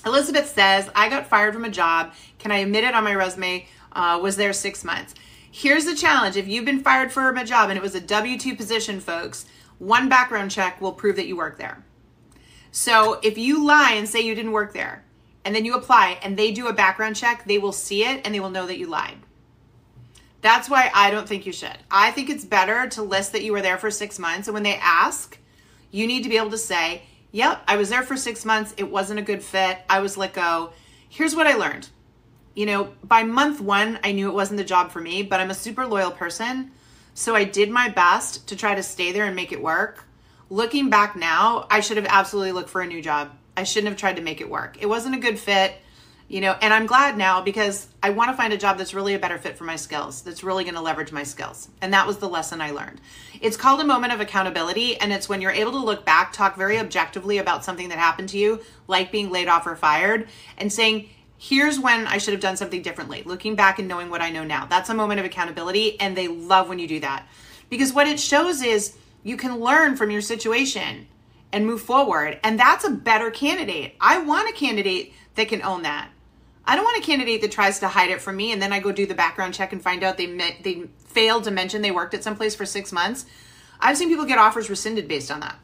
Elizabeth says, I got fired from a job. Can I admit it on my resume? Was there 6 months. Here's the challenge. If you've been fired from a job and it was a W-2 position, folks, one background check will prove that you work there. So if you lie and say you didn't work there, and then you apply and they do a background check, they will see it and they will know that you lied. That's why I don't think you should. I think it's better to list that you were there for 6 months. And when they ask, you need to be able to say, yep, I was there for 6 months. It wasn't a good fit. I was let go. Here's what I learned. You know, by month 1, I knew it wasn't the job for me, but I'm a super loyal person. So I did my best to try to stay there and make it work. Looking back now, I should have absolutely looked for a new job. I shouldn't have tried to make it work. It wasn't a good fit, you know, and I'm glad now because I want to find a job that's really a better fit for my skills, that's really going to leverage my skills. And that was the lesson I learned. It's called a moment of accountability. And it's when you're able to look back, talk very objectively about something that happened to you, like being laid off or fired, and saying, here's when I should have done something differently. Looking back and knowing what I know now. That's a moment of accountability. And they love when you do that. Because what it shows is you can learn from your situation and move forward. And that's a better candidate. I want a candidate that can own that. I don't want a candidate that tries to hide it from me and then I go do the background check and find out they failed to mention they worked at some place for 6 months. I've seen people get offers rescinded based on that.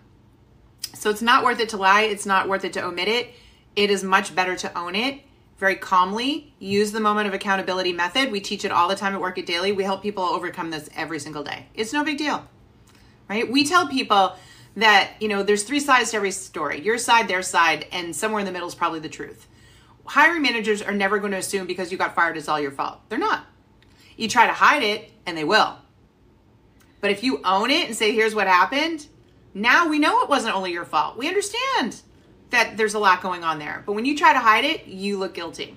So it's not worth it to lie. It's not worth it to omit it. It is much better to own it very calmly. Use the moment of accountability method. We teach it all the time at Work It Daily. We help people overcome this every single day. It's no big deal, right? We tell people that, you know, there's 3 sides to every story. Your side, their side, and somewhere in the middle is probably the truth. Hiring managers are never going to assume because you got fired it's all your fault. They're not. You try to hide it and they will. But if you own it and say, here's what happened, now we know it wasn't only your fault. We understand that there's a lot going on there. But when you try to hide it, you look guilty.